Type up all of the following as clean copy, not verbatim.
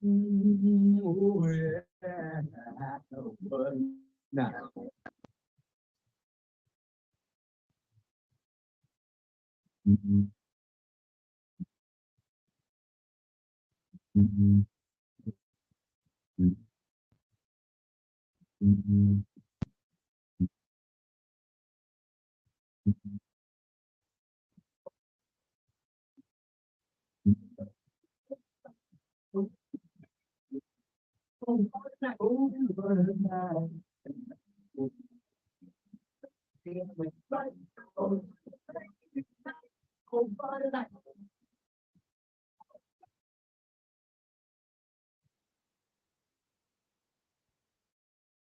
Oh, yeah. Nah. Mhm, mhm, mhm, mhm,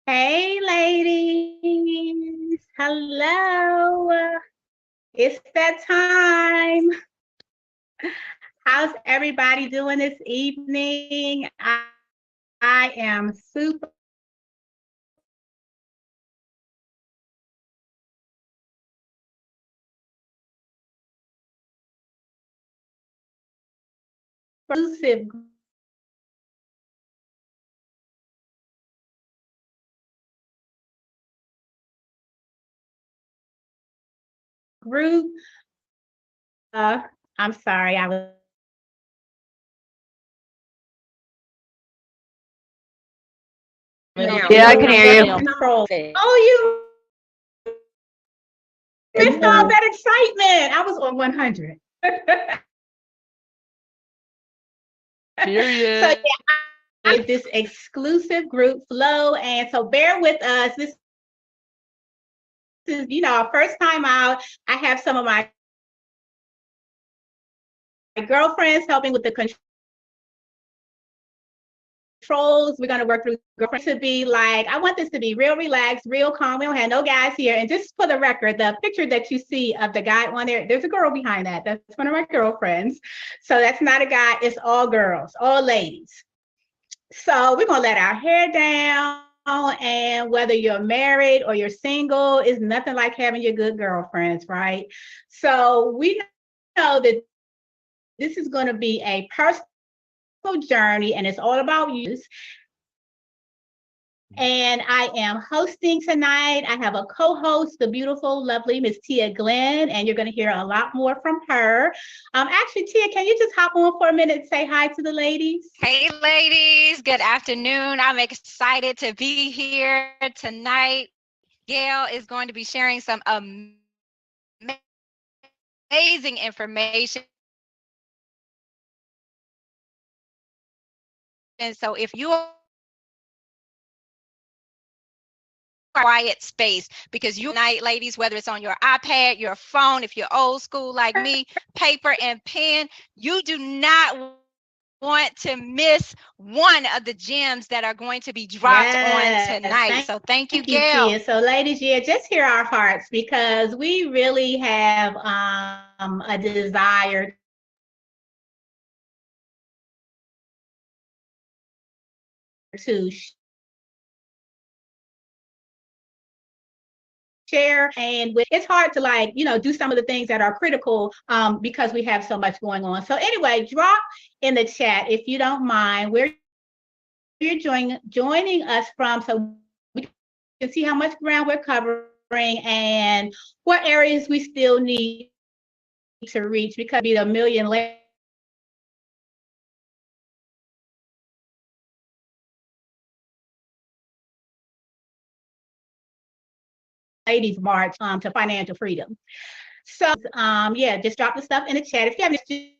Hey, ladies. Hello. It's that time. How's everybody doing this evening? I am super exclusive group. I'm sorry, I was Now, Yeah, I can now, hear under you. now. control. Oh, you missed all that excitement. I was on 100. So Period. yeah, this exclusive group flow, and so bear with us. This is, our first time out. I have some of my girlfriends helping with the controls. We're going to work through girlfriends to be like, I want this to be real relaxed, real calm. We don't have no guys here. And just for the record, the picture that you see of the guy on there, there's a girl behind that. That's one of my girlfriends. So that's not a guy, it's all girls, all ladies. So we're going to let our hair down. And whether you're married or you're single, it's nothing like having your good girlfriends, right? So we know that this is going to be a personal journey and it's all about you. And I am hosting tonight. I have a co-host, the beautiful, lovely Miss Tia Glenn, and you're going to hear a lot more from her. Actually, Tia, can you just hop on for a minute and say hi to the ladies? Hey, ladies. Good afternoon. I'm excited to be here tonight. Gayle is going to be sharing some amazing information. And so, if you are quiet space because you night ladies, whether it's on your iPad, your phone, if you're old school like me, paper and pen, you do not want to miss one of the gems that are going to be dropped on Yes, tonight. So thank you, thank you, Gayle. Tia. So, ladies, yeah, just hear our hearts because we really have a desire to share and it's hard to like do some of the things that are critical because we have so much going on. So anyway, drop in the chat if you don't mind where you're joining us from so we can see how much ground we're covering and what areas we still need to reach because be a million ladies march to financial freedom. So yeah, just drop the stuff in the chat if you have any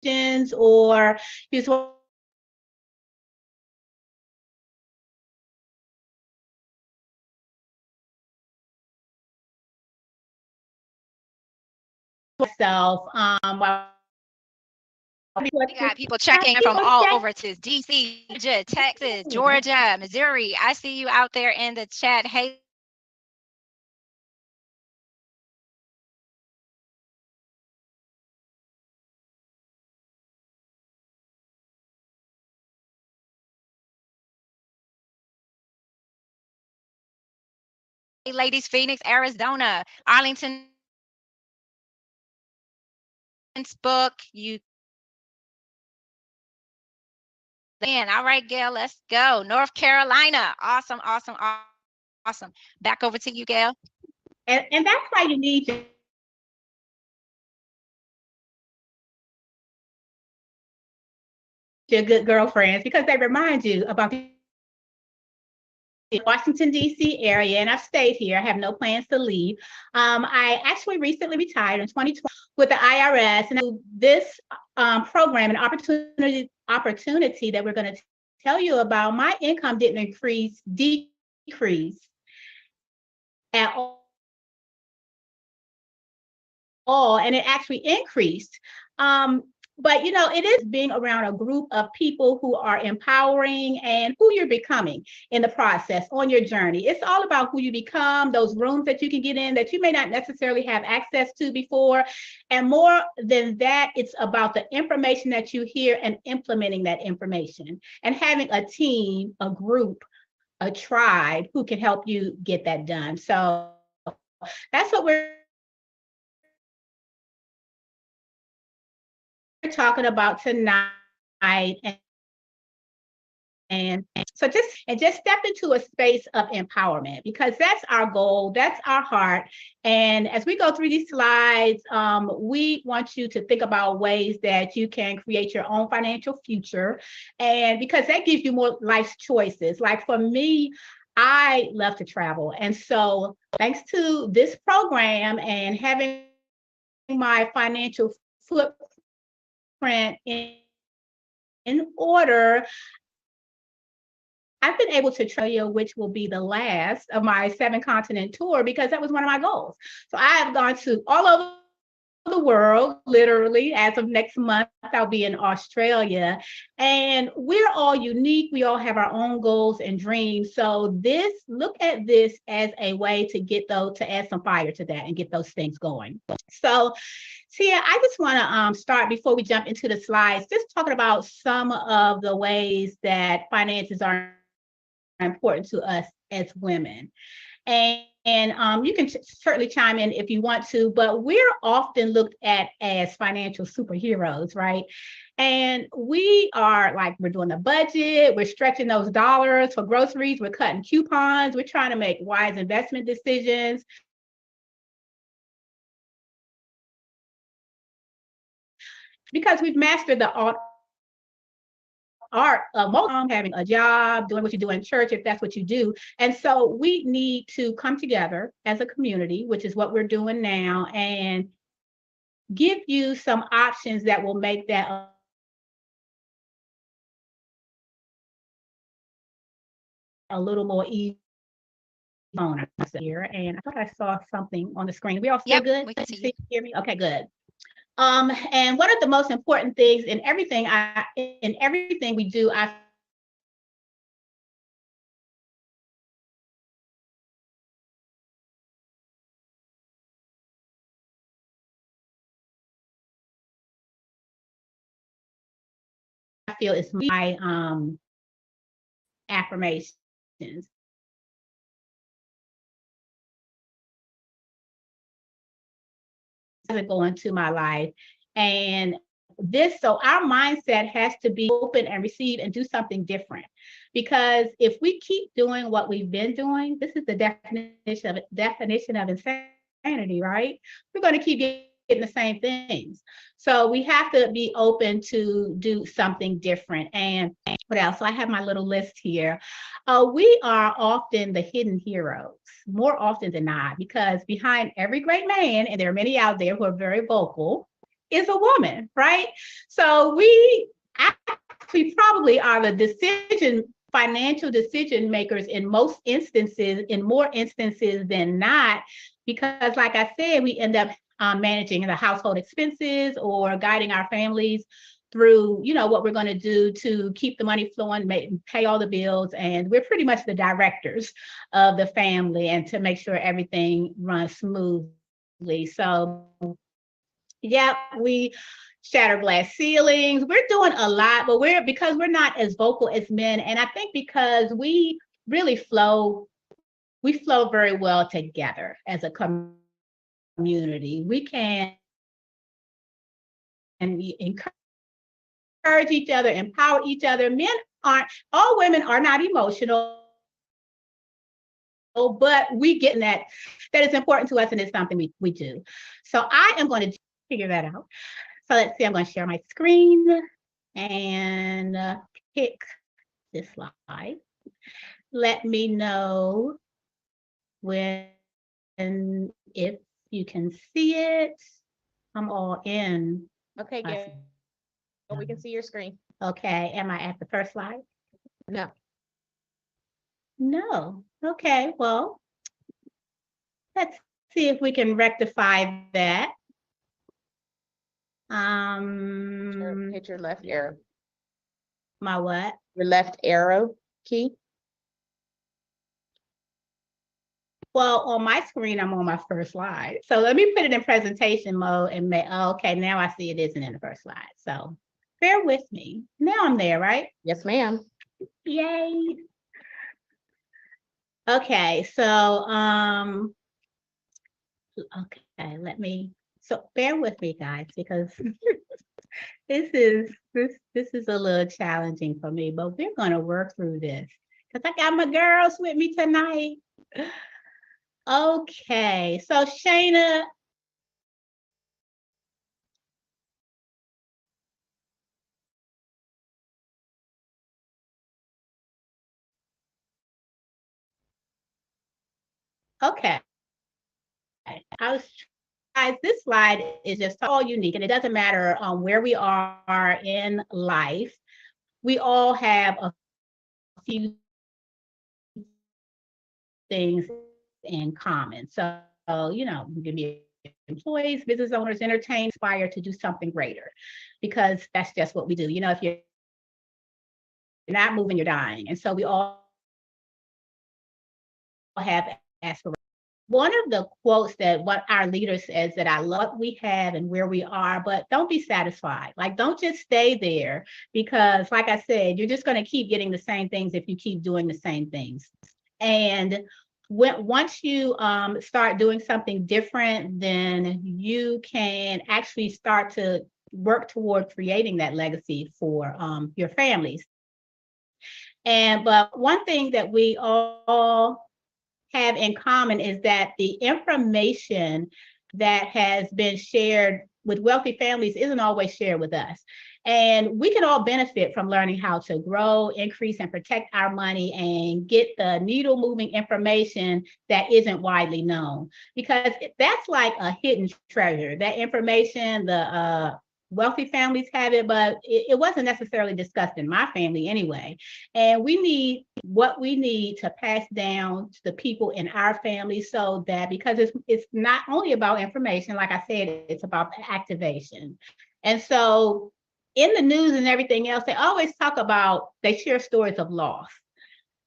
questions or you just myself while We got people checking from all over to DC, Georgia, Texas, Georgia, Missouri. I see you out there in the chat. Hey, ladies, Phoenix, Arizona, Arlington's book. You then, all right, Gail, let's go. North Carolina. Awesome, awesome, awesome. Back over to you, Gail. And that's why you need your good girlfriends, because they remind you about the Washington, D.C. area, and I've stayed here. I have no plans to leave. I actually recently retired in 2020 with the IRS, and this program and opportunity that we're going to tell you about, my income didn't decrease at all, and it actually increased. But it is being around a group of people who are empowering and who you're becoming in the process on your journey. It's all about who you become, those rooms that you can get in that you may not necessarily have access to before. And more than that, it's about the information that you hear and implementing that information and having a team, a group, a tribe who can help you get that done. So that's what we're talking about tonight. And so just step into a space of empowerment, because that's our goal, that's our heart. And as we go through these slides, we want you to think about ways that you can create your own financial future, and because that gives you more life choices. Like for me, I love to travel, and so thanks to this program and having my financial footprint in order, I've been able to travel, which will be the last of my 7-continent tour, because that was one of my goals. So I have gone to all over the world, literally. As of next month, I'll be in Australia. And we're all unique. We all have our own goals and dreams. So look at this as a way to add some fire to that and get those things going. So Tia, I just want to start before we jump into the slides, just talking about some of the ways that finances are important to us as women. And you can certainly chime in if you want to, but we're often looked at as financial superheroes, right? And we are like, we're doing a budget, we're stretching those dollars for groceries, we're cutting coupons, we're trying to make wise investment decisions. Because we've mastered the art of having a job, doing what you do in church, if that's what you do. And so we need to come together as a community, which is what we're doing now, and give you some options that will make that a little more easy here. And I thought I saw something on the screen. We all still good? We can see you. Hear me? Okay, good. And one of the most important things in everything we do, I feel is my affirmations go into my life. And so our mindset has to be open and receive and do something different. Because if we keep doing what we've been doing, this is the definition of insanity, right? We're going to keep getting the same things. So we have to be open to do something different. And what else? So I have my little list here. We are often the hidden heroes, more often than not, because behind every great man, and there are many out there who are very vocal, is a woman, right? So we actually probably are the financial decision makers in most instances, in more instances than not, because like I said, we end up managing the household expenses or guiding our families through, what we're going to do to keep the money flowing, pay all the bills. And we're pretty much the directors of the family and to make sure everything runs smoothly. So yeah, we shatter glass ceilings. We're doing a lot, but because we're not as vocal as men. And I think because we really flow we flow very well together as a community. We can encourage each other, empower each other. Men aren't, all women are not emotional, but we get in that is important to us and it's something we do. So I am going to figure that out. So let's see, I'm going to share my screen and pick this slide. Let me know when, if you can see it. I'm all in. Okay, Gayle. We can see your screen. Okay, am I at the first slide? No. No. Okay, well, let's see if we can rectify that. Hit your left arrow. My what? Your left arrow key. Well, on my screen, I'm on my first slide. So let me put it in presentation mode and okay, now I see it isn't in the first slide. So bear with me. Now I'm there, right? Yes, ma'am. Yay. Okay, so okay, so bear with me, guys, because this is a little challenging for me, but we're gonna work through this because I got my girls with me tonight. Okay, so Shayna. Okay. Guys, this slide is just all unique and it doesn't matter where we are in life. We all have a few things in common. So, you know, you can be employees, business owners, entertain, aspire to do something greater because that's just what we do. You know, if you're not moving, you're dying. And so we all have aspirations. One of the quotes that what our leader says that I love what we have and where we are, but don't be satisfied. Like, don't just stay there because, like I said, you're just going to keep getting the same things if you keep doing the same things. And once you start doing something different, then you can actually start to work toward creating that legacy for your families. But one thing that we all have in common is that the information that has been shared with wealthy families isn't always shared with us. And we can all benefit from learning how to grow, increase, and protect our money and get the needle moving information that isn't widely known. Because that's like a hidden treasure. That information, the wealthy families have it, but it wasn't necessarily discussed in my family anyway. And we need what we need to pass down to the people in our family so that, because it's not only about information, like I said, it's about activation. And so in the news and everything else, they always talk about, they share stories of loss.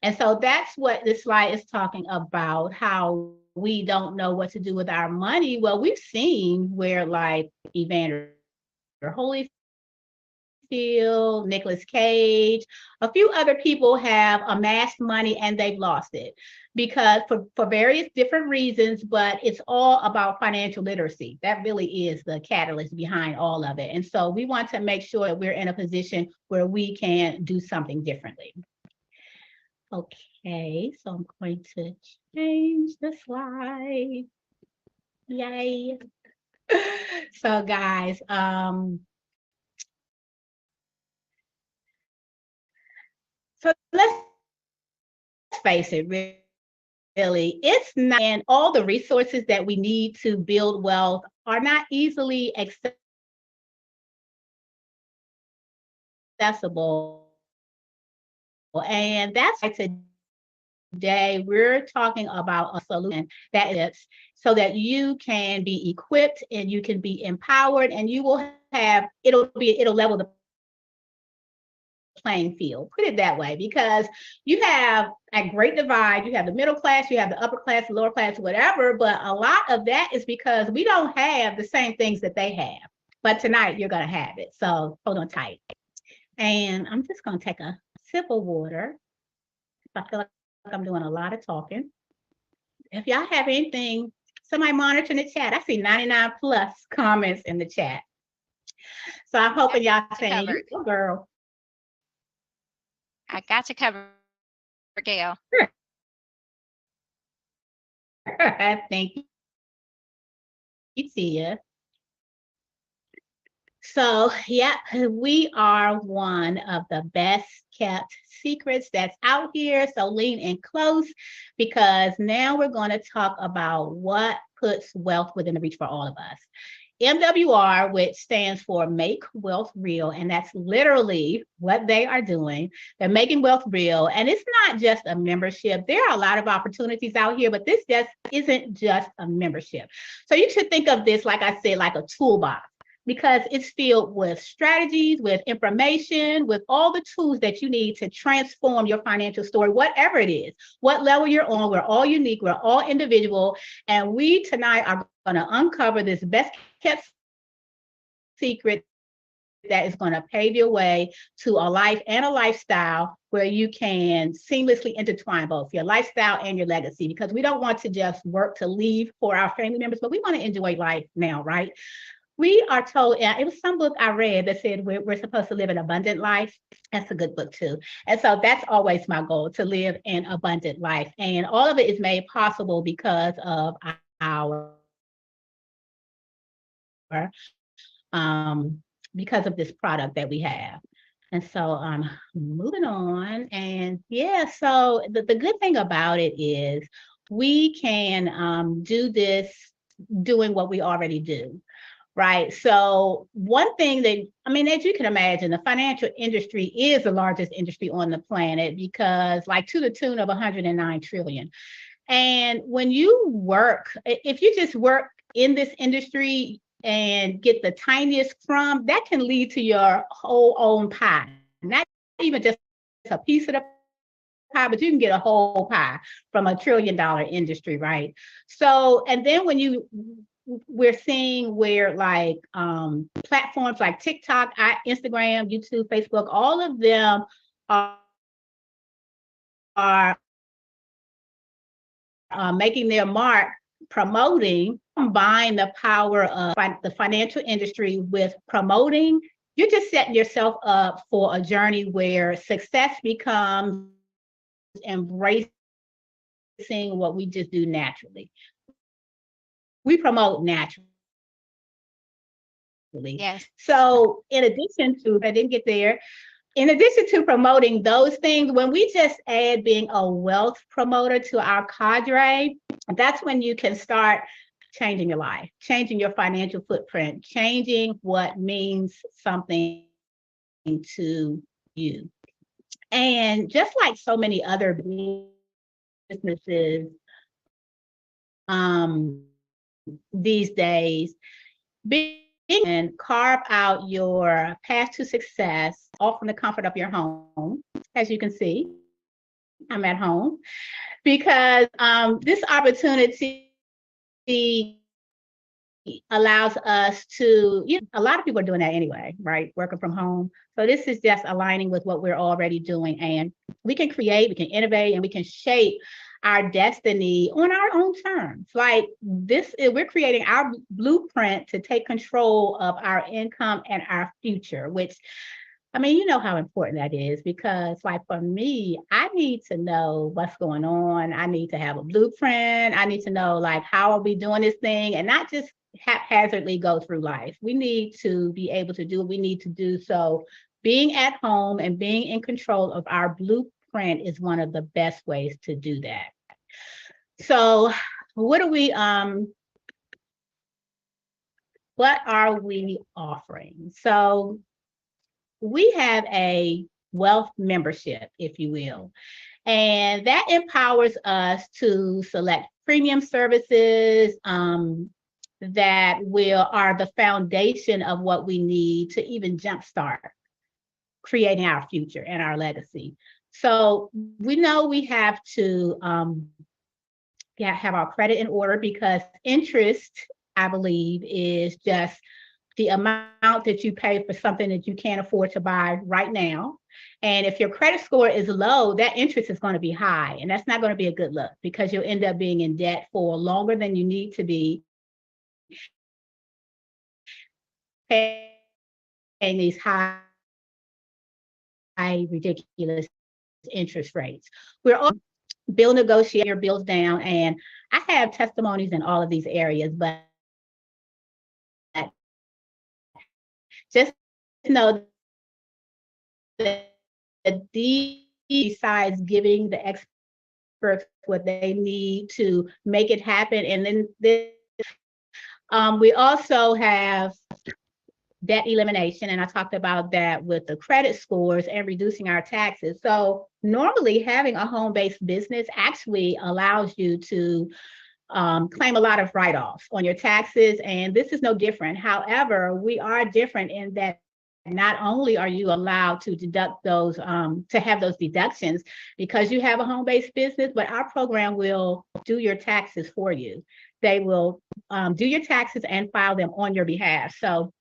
And so that's what this slide is talking about, how we don't know what to do with our money. Well, we've seen where like Evander Holyfield, Nicolas Cage, a few other people have amassed money and they've lost it because for various different reasons, but it's all about financial literacy. That really is the catalyst behind all of it. And so we want to make sure that we're in a position where we can do something differently. Okay, so I'm going to change the slide. Yay. So guys, so let's face it, really, it's not, and all the resources that we need to build wealth are not easily accessible. And that's why today we're talking about a solution that is so that you can be equipped and you can be empowered and you will have, it'll level the playing field, put it that way, because you have a great divide. You have the middle class, you have the upper class, the lower class, whatever, but a lot of that is because we don't have the same things that they have. But tonight you're going to have it. So hold on tight. And I'm just going to take a sip of water. I feel like I'm doing a lot of talking. if y'all have anything, somebody monitoring the chat. I see 99 plus comments in the chat. So I'm hoping y'all saying, you go, girl. I got you covered, Gayle. Thank you, Tia. So, yeah, we are one of the best kept secrets that's out here. So lean in close because now we're going to talk about what puts wealth within the reach for all of us. MWR, which stands for Make Wealth Real, and that's literally what they are doing. They're making wealth real, and it's not just a membership. There are a lot of opportunities out here, but this just isn't just a membership. So you should think of this, like I said, like a toolbox, because it's filled with strategies, with information, with all the tools that you need to transform your financial story, whatever it is, what level you're on. We're all unique, we're all individual, and we tonight are going to uncover this best kept secret that is going to pave your way to a life and a lifestyle where you can seamlessly intertwine both your lifestyle and your legacy, because we don't want to just work to leave for our family members, but we want to enjoy life now, right? We are told, it was some book I read that said we're supposed to live an abundant life. That's a good book too. And so that's always my goal, to live an abundant life. And all of it is made possible because of our because of this product that we have. And so moving on. And yeah, so the good thing about it is we can do this doing what we already do, right? So one thing that, I mean, as you can imagine, the financial industry is the largest industry on the planet, because like to the tune of 109 trillion. And when you work, if you just work in this industry and get the tiniest crumb, that can lead to your whole own pie. Not even just a piece of the pie, but you can get a whole pie from $1 trillion industry, right? So, and then when we're seeing where like platforms like TikTok, Instagram, YouTube, Facebook, all of them are making their mark promoting, combine the power of the financial industry with promoting. You're just setting yourself up for a journey where success becomes embracing what we just do naturally. We promote naturally. Yes. So in addition to, I didn't get there, in addition to promoting those things, when we just add being a wealth promoter to our cadre, that's when you can start changing your life, changing your financial footprint, changing what means something to you. And just like so many other businesses these days, and carve out your path to success all from the comfort of your home. As you can see, I'm at home because this opportunity allows us to, a lot of people are doing that anyway, right? Working from home. So this is just aligning with what we're already doing. And we can create, we can innovate, and we can shape our destiny on our own terms. Like this, we're creating our blueprint to take control of our income and our future, which, I mean, you know how important that is, because like for me, I need to know what's going on. I need to have a blueprint. I need to know like, how are we doing this thing, and not just haphazardly go through life. We need to be able to do what we need to do. So being at home and being in control of our blueprint is one of the best ways to do that. So what are we offering? So we have a wealth membership, if you will, and that empowers us to select premium services that are the foundation of what we need to even jumpstart creating our future and our legacy. So we know we have to have our credit in order, because interest, I believe, is just the amount that you pay for something that you can't afford to buy right now. And if your credit score is low, that interest is going to be high. And that's not going to be a good look because you'll end up being in debt for longer than you need to be, paying these high, ridiculous interest rates. We're all bill negotiate your bills down. And I have testimonies in all of these areas, but just know that these, besides giving the experts what they need to make it happen, and then we also have debt elimination, and I talked about that with the credit scores and reducing our taxes. So normally having a home-based business actually allows you to claim a lot of write-offs on your taxes, and this is no different. However, we are different in that not only are you allowed to deduct those, to have those deductions because you have a home-based business, but our program will do your taxes for you. They will do your taxes and file them on your behalf. So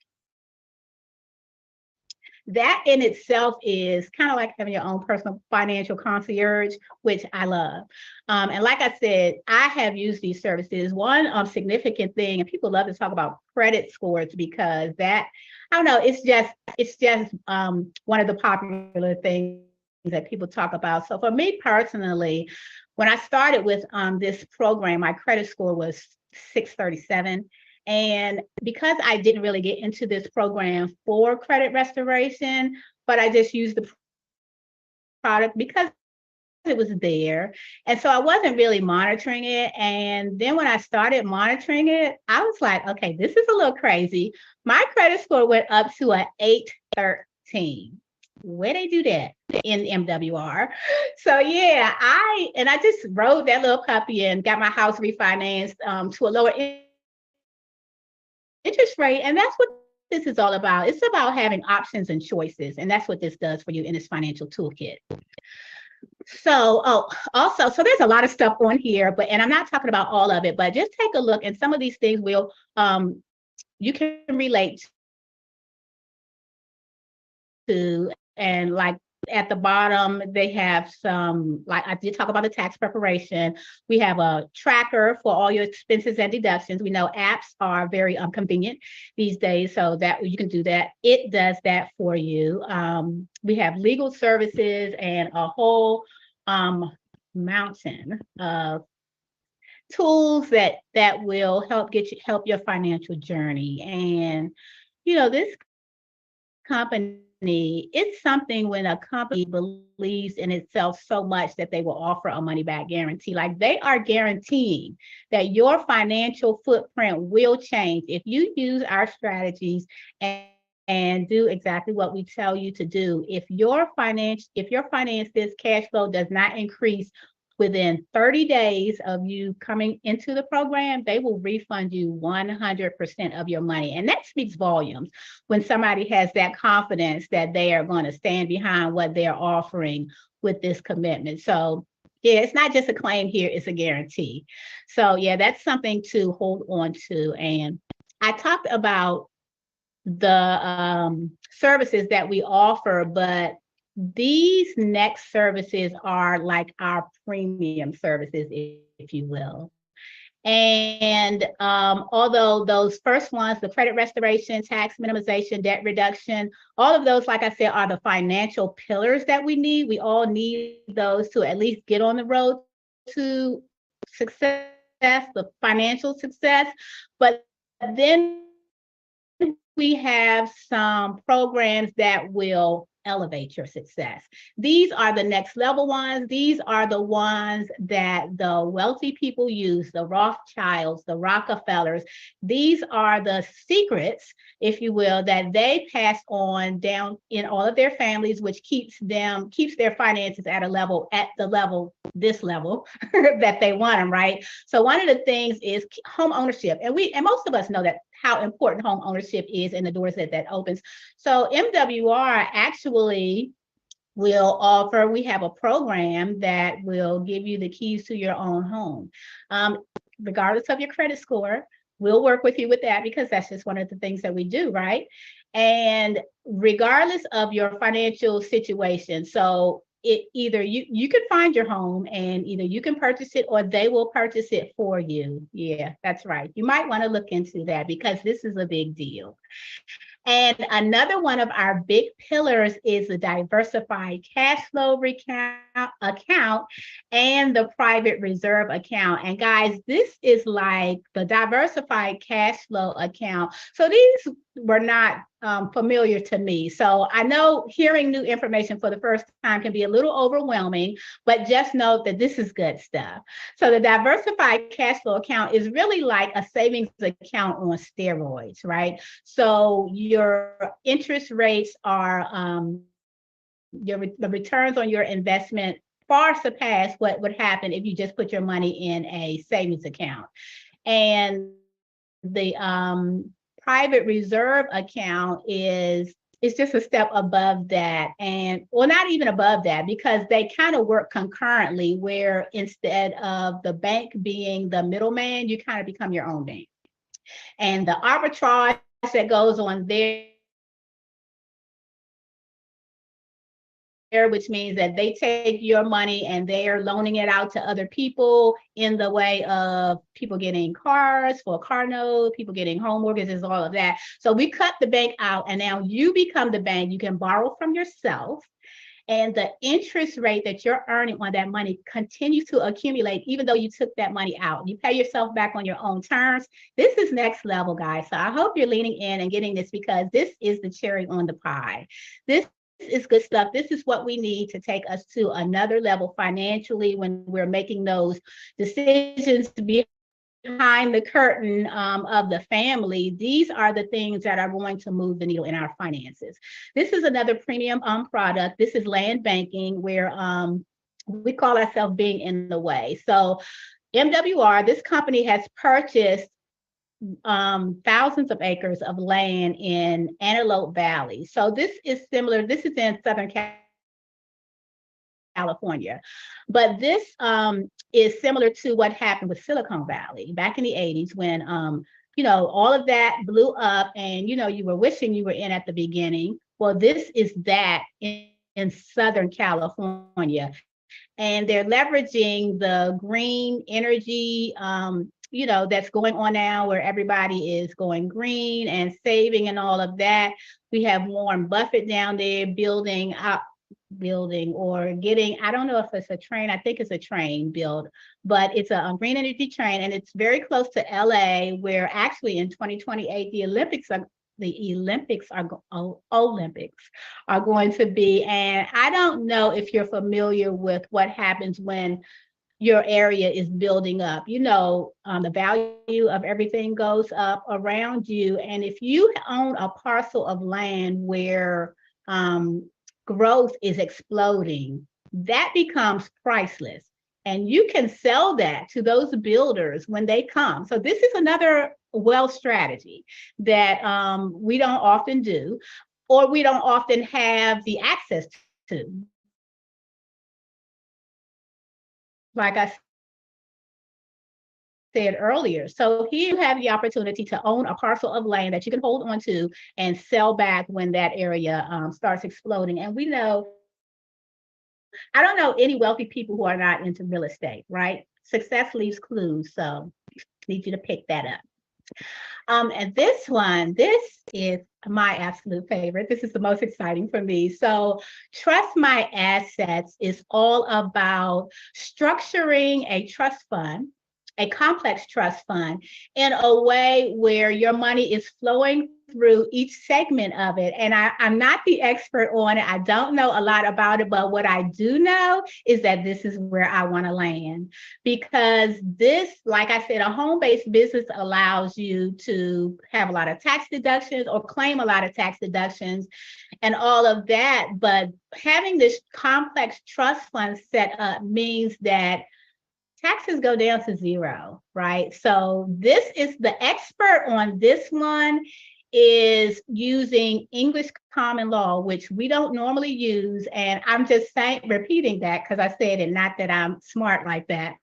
that in itself is kind of like having your own personal financial concierge, which I love. And like I said, I have used these services. One significant thing, and people love to talk about credit scores because that, I don't know, it's just one of the popular things that people talk about. So for me personally, when I started with this program, my credit score was 637. And because I didn't really get into this program for credit restoration, but I just used the product because it was there. And so I wasn't really monitoring it. And then when I started monitoring it, I was like, okay, this is a little crazy. My credit score went up to an 813. Where they do that in MWR? So yeah, I just rode that little puppy and got my house refinanced to a lower interest rate. And that's what this is all about. It's about having options and choices. And that's what this does for you in this financial toolkit. So, also, so there's a lot of stuff on here, and I'm not talking about all of it, but just take a look. And some of these things will, you can relate to, and like at the bottom, they have some, like I did talk about the tax preparation. We have a tracker for all your expenses and deductions. We know apps are very convenient these days, so that you can do that. It does that for you. We have legal services and a whole mountain of tools that will help your financial journey. And this company, it's something when a company believes in itself so much that they will offer a money back guarantee. Like they are guaranteeing that your financial footprint will change if you use our strategies and do exactly what we tell you to do. If your finances cash flow does not increase within 30 days of you coming into the program, they will refund you 100% of your money. And that speaks volumes when somebody has that confidence that they are going to stand behind what they're offering with this commitment. So yeah, it's not just a claim here, it's a guarantee. So yeah, that's something to hold on to. And I talked about the services that we offer, but these next services are like our premium services, if you will. And although those first ones, the credit restoration, tax minimization, debt reduction, all of those, like I said, are the financial pillars that we need. We all need those to at least get on the road to success, the financial success. But then we have some programs that will elevate your success. These are the next level ones. These are the ones that the wealthy people use, the Rothschilds, the Rockefellers. These are the secrets, if you will, that they pass on down in all of their families, which keeps their finances at this level that they want them, right? So one of the things is home ownership. And most of us know that how important home ownership is and the doors that opens. So MWR actually will offer, we have a program that will give you the keys to your own home. Regardless of your credit score, we'll work with you with that because that's just one of the things that we do, right? And regardless of your financial situation, so it either you could find your home and either you can purchase it or they will purchase it for you. Yeah, that's right. You might want to look into that because this is a big deal. And another one of our big pillars is the diversified cash flow account and the private reserve account. And guys, this is like the diversified cash flow account. So these were not familiar to me. So I know hearing new information for the first time can be a little overwhelming, but just know that this is good stuff. So the diversified cash flow account is really like a savings account on steroids, right? So your interest rates are the returns on your investment far surpass what would happen if you just put your money in a savings account. And the private reserve account is it's just a step above that, and well, not even above that, because they kind of work concurrently, where instead of the bank being the middleman, you kind of become your own bank. And the arbitrage that goes on there, which means that they take your money and they're loaning it out to other people in the way of people getting cars for a car note, people getting home mortgages, all of that. So we cut the bank out and now you become the bank. You can borrow from yourself. And the interest rate that you're earning on that money continues to accumulate, even though you took that money out. You pay yourself back on your own terms. This is next level, guys. So I hope you're leaning in and getting this, because this is the cherry on the pie. This is good stuff. This is what we need to take us to another level financially when we're making those decisions to be behind the curtain of the family. These are the things that are going to move the needle in our finances. This is another premium product. This is land banking, where we call ourselves being in the way. So MWR, this company has purchased thousands of acres of land in Antelope Valley. So this is similar. This is in Southern California. But this is similar to what happened with Silicon Valley back in the 80s when, all of that blew up and, you were wishing you were in at the beginning. Well, this is that in Southern California. And they're leveraging the green energy, that's going on now, where everybody is going green and saving and all of that. We have Warren Buffett down there building or getting, I don't know if it's a train, I think it's a train build, but it's a green energy train, and it's very close to LA, where actually in 2028 the Olympics are going to be. And I don't know if you're familiar with what happens when your area is building up. The value of everything goes up around you, and if you own a parcel of land where growth is exploding, that becomes priceless. And you can sell that to those builders when they come. So this is another wealth strategy that we don't often do, or we don't often have the access to. Like I said earlier. So here you have the opportunity to own a parcel of land that you can hold on to and sell back when that area starts exploding. And we know, I don't know any wealthy people who are not into real estate, right? Success leaves clues. So need you to pick that up. And this is my absolute favorite. This is the most exciting for me. So Trust My Assets is all about structuring a trust fund, a complex trust fund, in a way where your money is flowing through each segment of it. And I'm not the expert on it. I don't know a lot about it, but what I do know is that this is where I want to land, because this, like I said, a home-based business allows you to have a lot of tax deductions or claim a lot of tax deductions and all of that. But having this complex trust fund set up means that taxes go down to zero, right? So this is the expert on this one is using English common law, which we don't normally use. And I'm just saying, repeating that because I said it, not that I'm smart like that.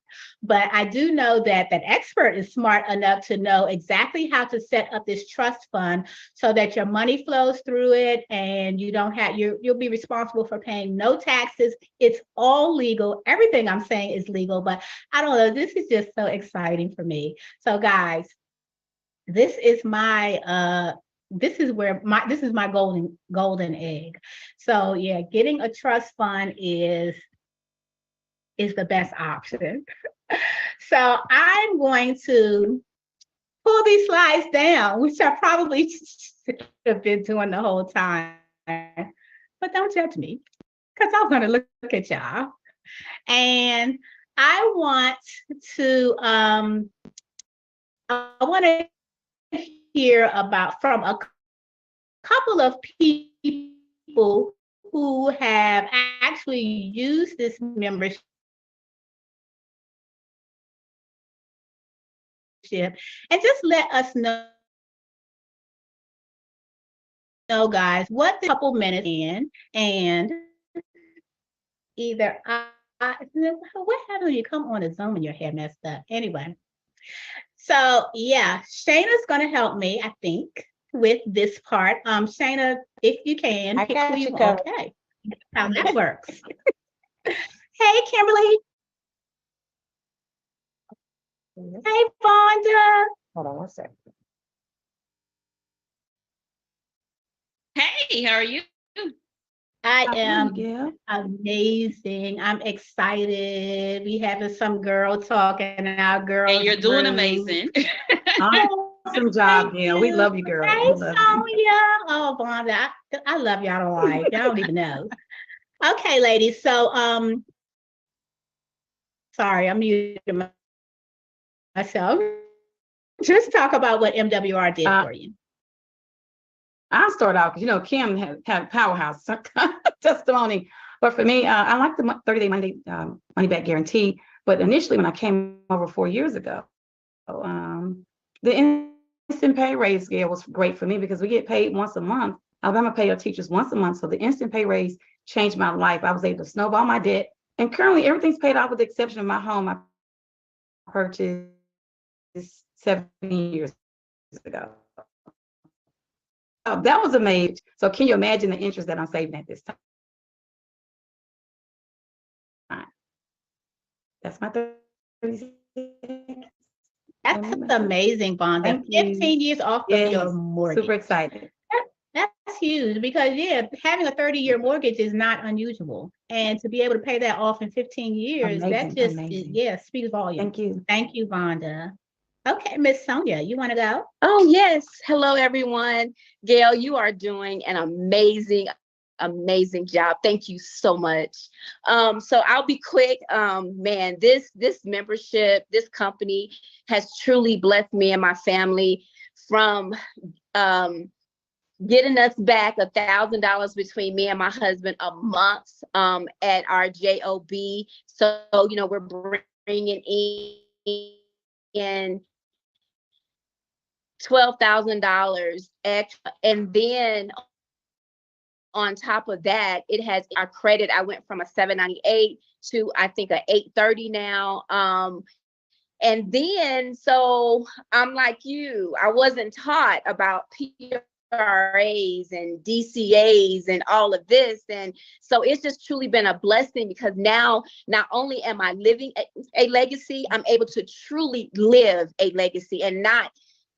But I do know that that expert is smart enough to know exactly how to set up this trust fund so that your money flows through it and you don't have you'll be responsible for paying no taxes. It's all legal. Everything I'm saying is legal, but I don't know. This is just so exciting for me. So guys, this is my this is my golden egg. So yeah, getting a trust fund is the best option. So I'm going to pull these slides down, which I probably should have been doing the whole time. But don't judge me, because I'm going to look at y'all. And I want to hear about from a couple of people who have actually used this membership and just let us know, guys, what the couple minutes in, and either what happens when you come on a Zoom and your hair messed up? Anyway, so yeah, Shayna's gonna help me, I think, with this part. Shayna, if you can, I got you you covered. okay. How that works. Hey, Kimberly. Hey, Vonda. Hold on one second. Hey, how are you? I How are am you, amazing. I'm excited. We having some girl talk in our girls' And you're doing room. amazing. Awesome job, Gayle. We love you, girl. Hey, We love you. Sonia. Oh, Vonda, I love y'all to life. Y'all don't even know. Okay, ladies. So, sorry, I'm muting myself. Just talk about what MWR did for you. I'll start out because Kim had powerhouse testimony, but for me, I like the 30-day money back guarantee. But initially, when I came over 4 years ago, the instant pay raise scale was great for me because we get paid once a month. Alabama pay our teachers once a month, so the instant pay raise changed my life. I was able to snowball my debt, and currently everything's paid off with the exception of my home I purchased 7 years ago. Oh, that was amazing. So can you imagine the interest that I'm saving at this time? That's my 30 seconds. That's amazing, Vonda. 15 years off of your mortgage. Super excited. That's huge because having a 30-year mortgage is not unusual. And to be able to pay that off in 15 years, that just speaks volumes. Thank you. Thank you, Vonda. Okay, Miss Sonia, you want to go? Oh, yes. Hello, everyone. Gayle, you are doing an amazing job. Thank you so much. So I'll be quick. Man, this membership, this company has truly blessed me and my family from getting us back $1,000 between me and my husband a month at our job. So we're bringing in $12,000 extra, and then on top of that, it has our credit. I went from a 798 to I think a 830 now. And then so I'm like you, I wasn't taught about PRAs and DCAs and all of this. And so it's just truly been a blessing because now not only am I living a legacy, I'm able to truly live a legacy and not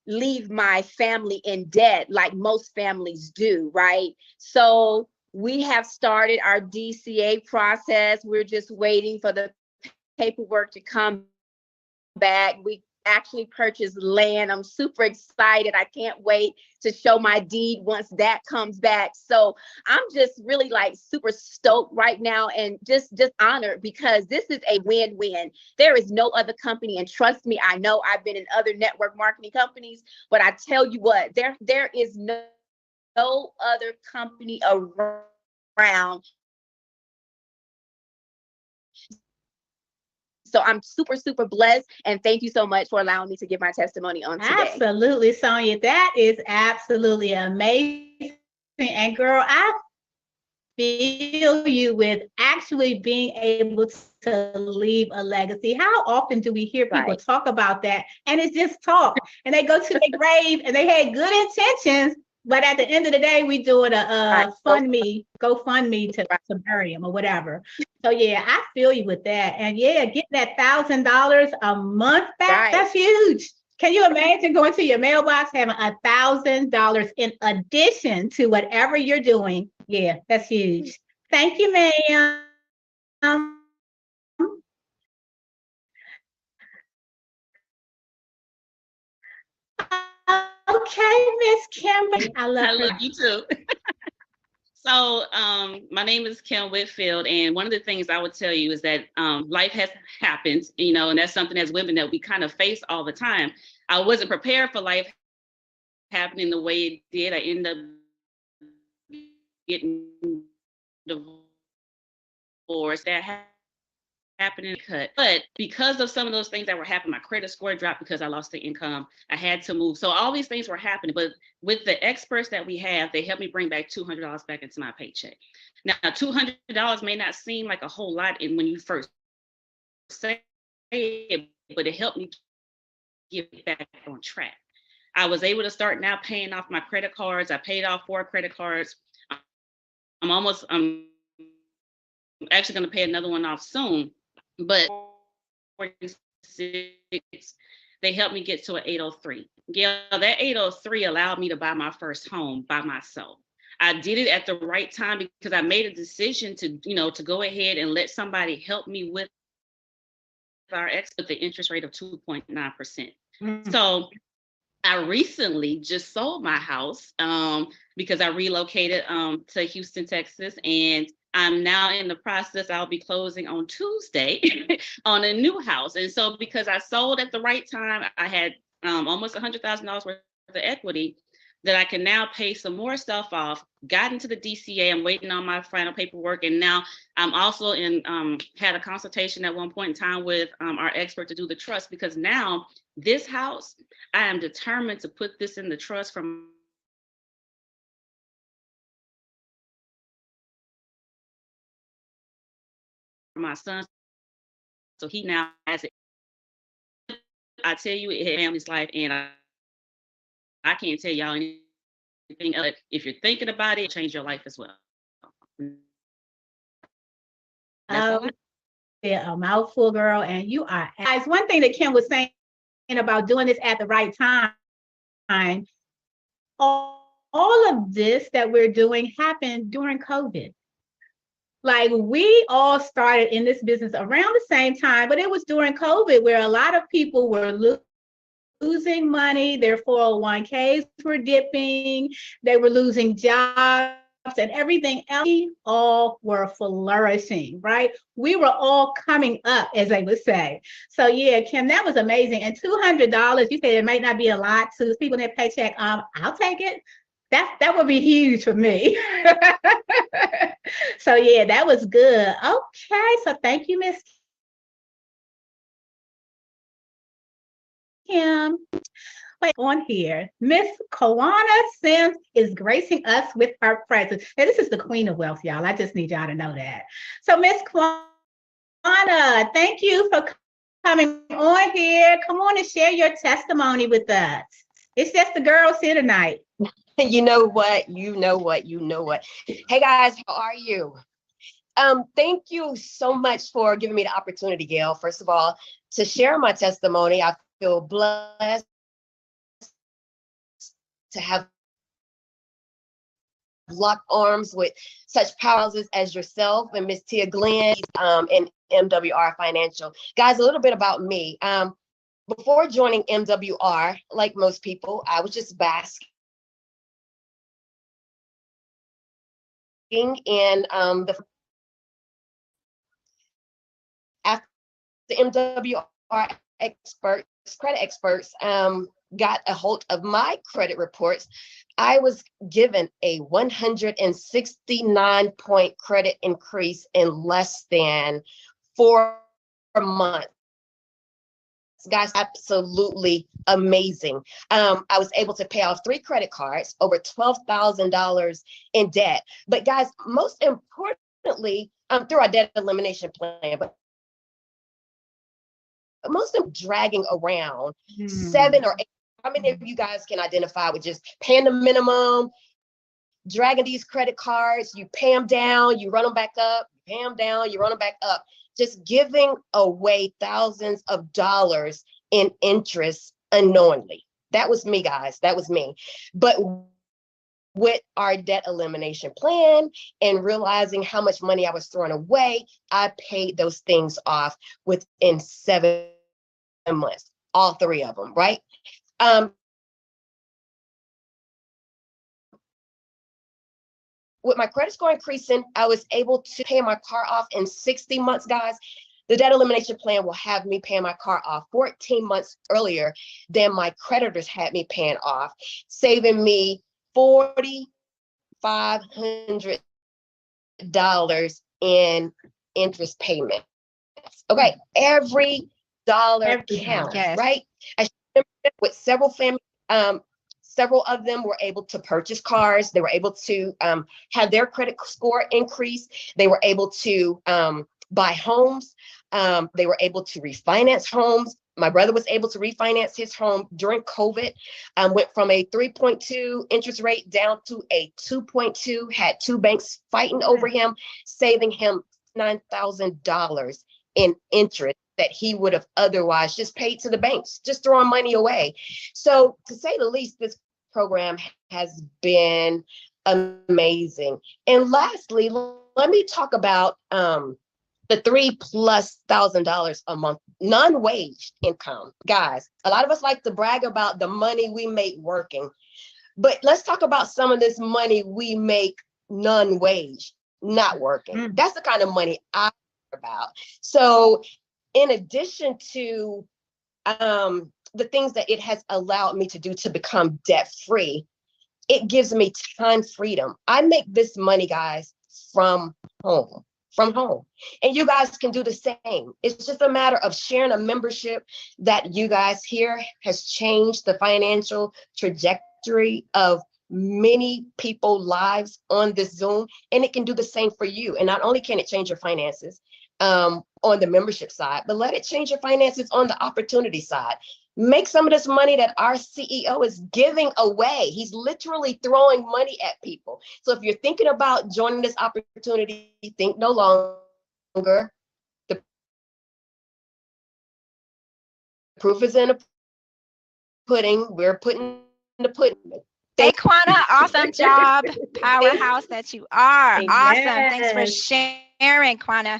leave my family in debt like most families do, right? So we have started our DCA process. We're just waiting for the paperwork to come back. We actually purchased land. I'm super excited. I can't wait to show my deed once that comes back. So I'm just really like super stoked right now and just honored because this is a win-win. There is no other company, and trust me, I know I've been in other network marketing companies, but I tell you what, there is no other company around So I'm super, super blessed. And thank you so much for allowing me to give my testimony on today. Absolutely, Sonia. That is absolutely amazing. And girl, I feel you with actually being able to leave a legacy. How often do we hear people Right. talk about that? And it's just talk. And they go to their grave and they had good intentions, but at the end of the day, we doing a GoFundMe to bury them or whatever. So yeah, I feel you with that. And yeah, getting that $1,000 a month back, Right. that's huge. Can you imagine going to your mailbox having $1,000 in addition to whatever you're doing? Yeah, that's huge. Thank you, ma'am. Okay, Miss Kimberly. I love I her. love you too. So my name is Kim Whitfield, and one of the things I would tell you is that life has happened, you know, and that's something as women that we kind of face all the time. I wasn't prepared for life happening the way it did. I ended up getting divorced. That happening cut, but because of some of those things that were happening, my credit score dropped because I lost the income. I had to move. So all these things were happening, but with the experts that we have, they helped me bring back $200 back into my paycheck. Now, $200 may not seem like a whole lot when you first say it, but it helped me get back on track. I was able to start now paying off my credit cards. I paid off 4 credit cards. I'm actually going to pay another one off soon. But 46, they helped me get to an 803. Gayle, that 803 allowed me to buy my first home by myself. I did it at the right time because I made a decision to, you know, to go ahead and let somebody help me with the interest rate of 2.9%. Mm. So I recently just sold my house because I relocated to Houston, Texas, and I'm now in the process. I'll be closing on Tuesday on a new house. And so because I sold at the right time, I had almost $100,000 worth of equity that I can now pay some more stuff off, got into the DCA. I'm waiting on my final paperwork. And now I'm also had a consultation at one point in time with our expert to do the trust, because now this house, I am determined to put this in the trust from my son. So he now has it. I tell you, it had family's life, and I can't tell y'all anything else. If you're thinking about it, change your life as well. Yeah, a mouthful, girl. And you are, guys, one thing that Kim was saying about doing this at the right time, all of this that we're doing happened during COVID. Like, we all started in this business around the same time, but it was during COVID where a lot of people were losing money. Their 401ks were dipping. They were losing jobs and everything else. We all were flourishing, right? We were all coming up, as they would say. So yeah, Kim, that was amazing. And $200, you said it might not be a lot to people in their paycheck. I'll take it. That would be huge for me. So yeah, that was good. Okay, so thank you, Miss Kim. Wait, on here, Miss Kawana Sims is gracing us with her presence. Now, this is the queen of wealth, y'all. I just need y'all to know that. So Miss Kawana, thank you for coming on here. Come on and share your testimony with us. It's just the girls here tonight. You know what? Hey guys, how are you? Thank you so much for giving me the opportunity, Gayle. First of all, to share my testimony. I feel blessed to have locked arms with such powerhouses as yourself and Miss Tia Glenn and MWR Financial. Guys, a little bit about me. Before joining MWR, like most people, I was just basking in the after the MWR credit experts got a hold of my credit reports. I was given a 169-point credit increase in less than 4 months. Guys, absolutely amazing. I was able to pay off 3 credit cards, over $12,000 in debt. But guys, most importantly, through our debt elimination plan, but most of them dragging around 7 or 8. How many of you guys can identify with just paying the minimum, dragging these credit cards, you pay them down, you run them back up, you pay them down, you run them back up, just giving away thousands of dollars in interest unknowingly. That was me, guys. That was me. But with our debt elimination plan and realizing how much money I was throwing away, I paid those things off within 7 months, all 3 of them, right? With my credit score increasing, I was able to pay my car off in 60 months, guys. The debt elimination plan will have me paying my car off 14 months earlier than my creditors had me paying off, saving me $4,500 in interest payments. Okay, every dollar counts, yes. right? I with several families, several of them were able to purchase cars. They were able to have their credit score increase. They were able to buy homes. They were able to refinance homes. My brother was able to refinance his home during COVID, went from a 3.2 interest rate down to a 2.2, had 2 banks fighting over him, saving him $9,000 in interest that he would have otherwise just paid to the banks, just throwing money away. So to say the least, this program has been amazing. And lastly, let me talk about the $3,000+ a month non-wage income. Guys, a lot of us like to brag about the money we make working, but let's talk about some of this money we make non-wage, not working. That's the kind of money I care about. So in addition to the things that it has allowed me to do to become debt-free, it gives me time freedom. I make this money, guys, from home. And you guys can do the same. It's just a matter of sharing a membership that you guys here has changed the financial trajectory of many people's lives on this Zoom, and it can do the same for you. And not only can it change your finances on the membership side, but let it change your finances on the opportunity side. Make some of this money that our CEO is giving away. He's literally throwing money at people. So if you're thinking about joining this opportunity, think no longer. The proof is in the pudding. We're putting the pudding. Hey, Quanah, awesome job. Powerhouse that you are. Yes. Awesome. Thanks for sharing, Quanah.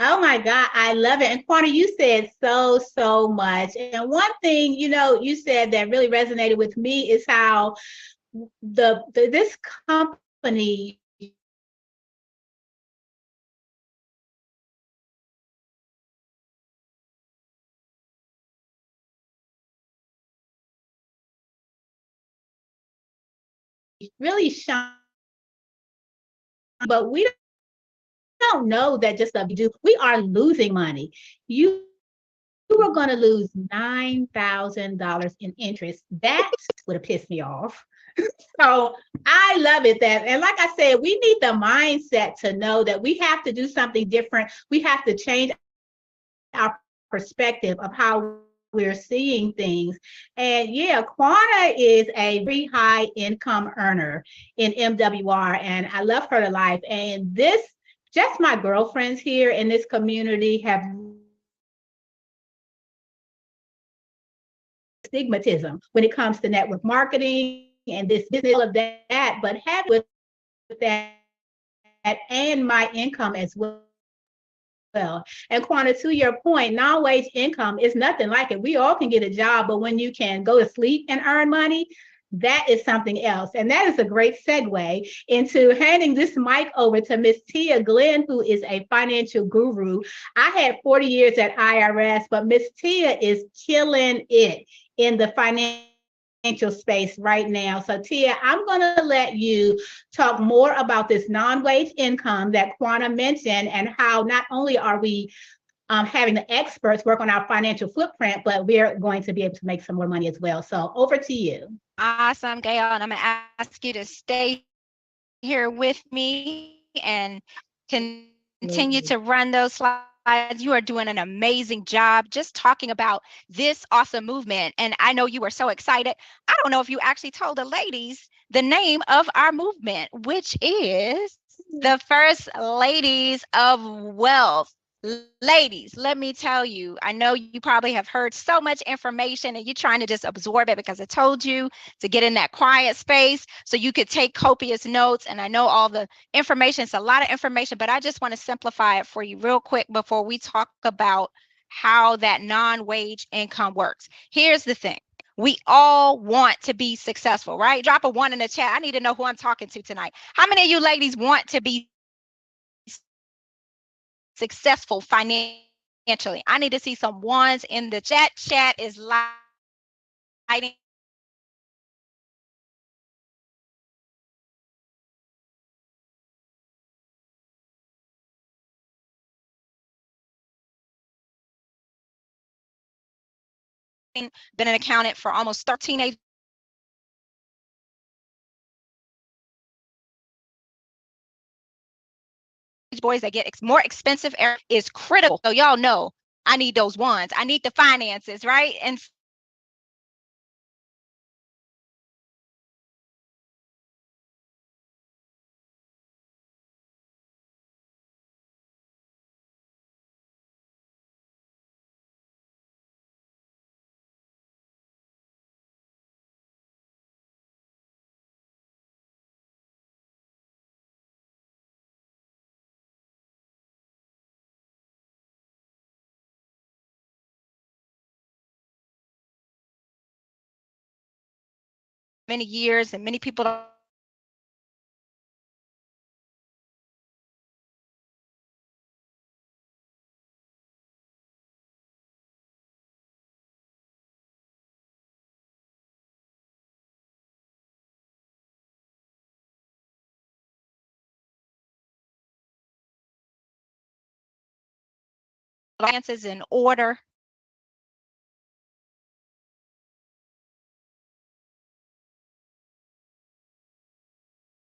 Oh my God, I love it. And Quanah, you said so much. And one thing, you said that really resonated with me is how this company really shine, but we don't know that just like we do. We are losing money. You are going to lose $9,000 in interest. That would have pissed me off. So I love it and like I said, we need the mindset to know that we have to do something different. We have to change our perspective of how we're seeing things. And yeah, Quanah is a very high income earner in MWR, and I love her to life. And just my girlfriends here in this community have stigmatism when it comes to network marketing and this business, all of that, but have with that and my income as well. And Quanah, to your point, non-wage income is nothing like it. We all can get a job, but when you can go to sleep and earn money, that is something else. And that is a great segue into handing this mic over to Miss Tia Glenn, who is a financial guru. I had 40 years at IRS, but Miss Tia is killing it in the financial space right now. So Tia, I'm going to let you talk more about this non-wage income that Quanah mentioned and how not only are we having the experts work on our financial footprint, but we're going to be able to make some more money as well. So over to you. Awesome, Gayle. And I'm going to ask you to stay here with me and continue to run those slides. You are doing an amazing job just talking about this awesome movement. And I know you were so excited. I don't know if you actually told the ladies the name of our movement, which is the First Ladies of Wealth. Ladies, let me tell you, I know you probably have heard so much information and you're trying to just absorb it because I told you to get in that quiet space so you could take copious notes. And I know all the information, it's a lot of information, but I just want to simplify it for you real quick before we talk about how that non-wage income works. Here's the thing. We all want to be successful, right? Drop a 1 in the chat. I need to know who I'm talking to tonight. How many of you ladies want to be successful financially? I need to see some ones in the chat. Chat is lighting. Been an accountant for almost 13 age boys that get more expensive air is critical. So y'all know I need those ones. I need the finances, right? And many years and many people finances in order.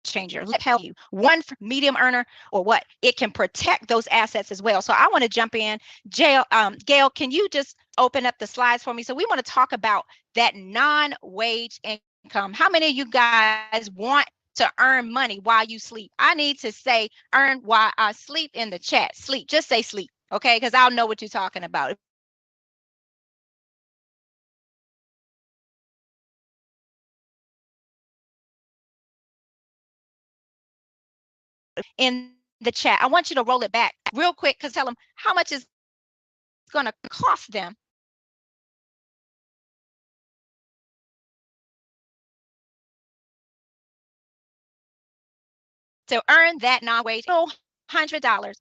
Changer. Let me tell you, one medium earner or what, it can protect those assets as well. So I want to jump in. Gayle, can you just open up the slides for me? So we want to talk about that non-wage income. How many of you guys want to earn money while you sleep? I need to say earn while I sleep in the chat. Sleep, just say sleep, okay? Because I'll know what you're talking about. In the chat, I want you to roll it back real quick because tell them how much is going to cost them to earn that non-wage $100.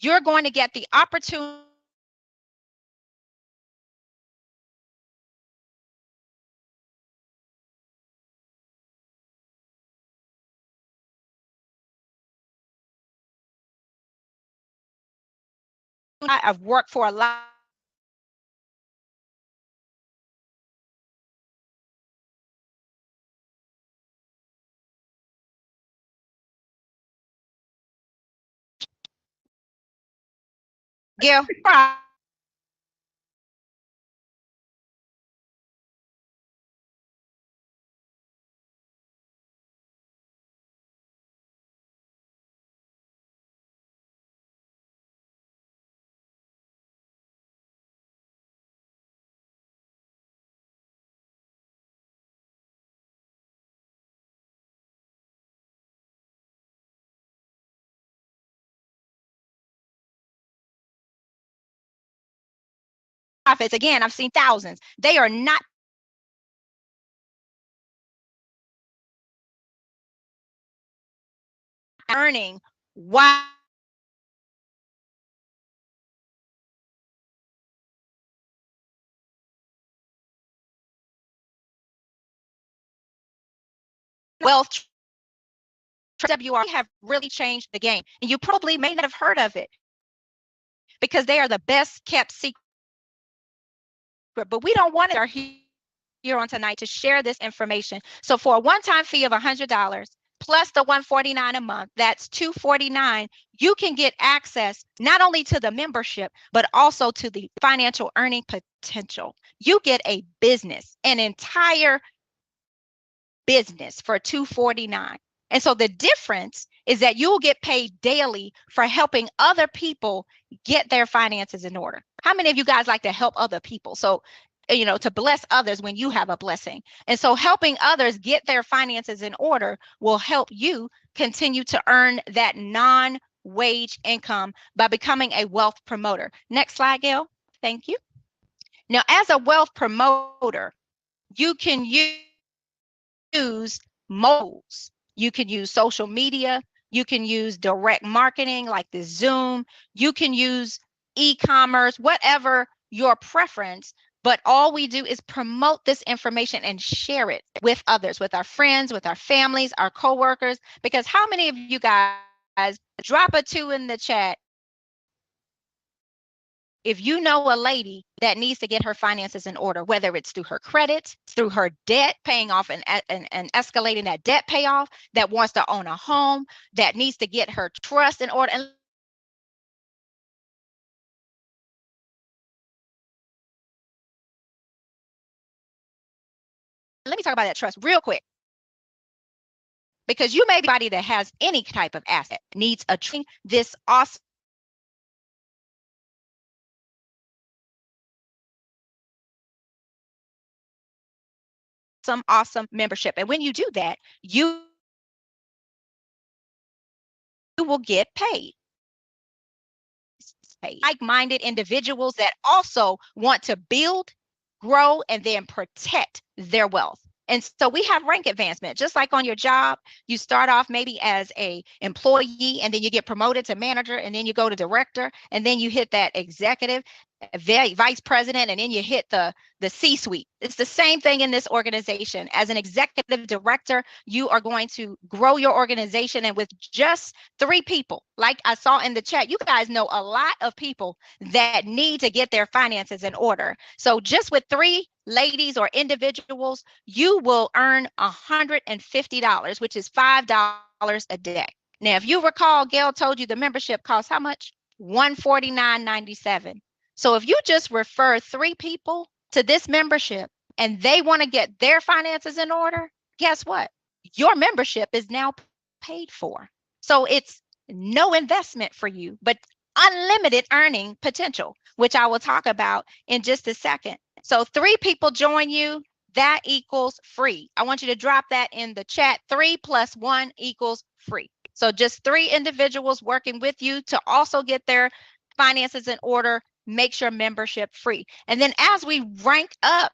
You're going to get the opportunity I've worked for a lot. Gayle, profits, again, I've seen thousands. They are not earning while wealth WR have really changed the game. And you probably may not have heard of it because they are the best kept secret. But we don't want it here on tonight to share this information. So for a one-time fee of $100 plus the $149 a month, that's $249. You can get access not only to the membership, but also to the financial earning potential. You get a business, an entire business for $249. And so the difference is that you will get paid daily for helping other people get their finances in order. How many of you guys like to help other people? So, to bless others when you have a blessing. And so helping others get their finances in order will help you continue to earn that non-wage income by becoming a wealth promoter. Next slide, Gayle. Thank you. Now, as a wealth promoter, you can use modes. You can use social media. You can use direct marketing like the Zoom. You can use e-commerce, whatever your preference. But all we do is promote this information and share it with others, with our friends, with our families, our coworkers. Because how many of you guys drop a 2 in the chat if you know a lady that needs to get her finances in order, whether it's through her credit, through her debt, paying off and escalating that debt payoff, that wants to own a home, that needs to get her trust in order. And let me talk about that trust real quick. Because you may be somebody that has any type of asset, needs a training, this awesome membership. And when you do that, you will get paid. Like-minded individuals that also want to build, grow, and then protect their wealth. And so we have rank advancement, just like on your job. You start off maybe as a employee, and then you get promoted to manager, and then you go to director, and then you hit that executive, vice president, and then you hit the C-suite. It's the same thing in this organization. As an executive director, you are going to grow your organization, and with just 3 people, like I saw in the chat, you guys know a lot of people that need to get their finances in order. So just with 3 ladies or individuals, you will earn $150, which is $5 a day. Now, if you recall, Gayle told you the membership costs how much? $149.97. So if you just refer 3 people to this membership and they want to get their finances in order, guess what? Your membership is now paid for. So it's no investment for you, but unlimited earning potential, which I will talk about in just a second. So 3 people join you, that equals free. I want you to drop that in the chat. 3 + 1 = free. So just 3 individuals working with you to also get their finances in order makes your membership free. And then as we rank up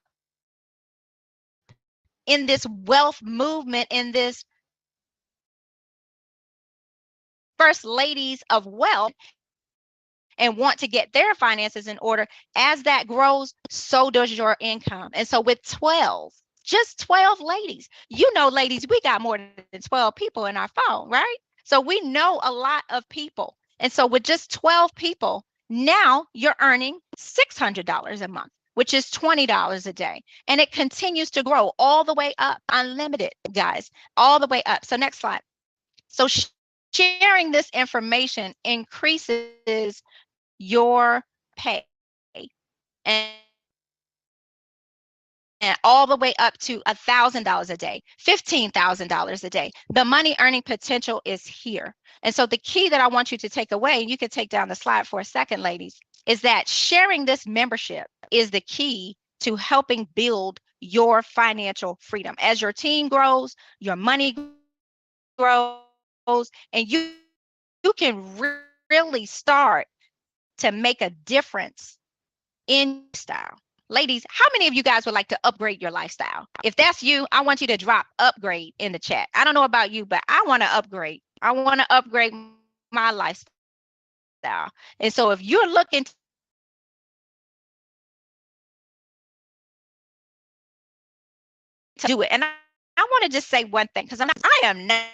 in this wealth movement, in this first ladies of wealth, and want to get their finances in order, as that grows, so does your income. And so with just 12 ladies, ladies, we got more than 12 people in our phone, right? So we know a lot of people. And so with just 12 people, now you're earning $600 a month, which is $20 a day. And it continues to grow all the way up, unlimited, guys, all the way up. So next slide. So sharing this information increases your pay and all the way up to $1,000 a day, $15,000 a day. The money earning potential is here. And so the key that I want you to take away, and you can take down the slide for a second, ladies, is that sharing this membership is the key to helping build your financial freedom. As your team grows, your money grows, and you can really start to make a difference in style. Ladies, how many of you guys would like to upgrade your lifestyle? If that's you, I want you to drop upgrade in the chat. I don't know about you, but I want to upgrade. I want to upgrade my lifestyle. And so if you're looking to do it, and want to just say one thing because I am not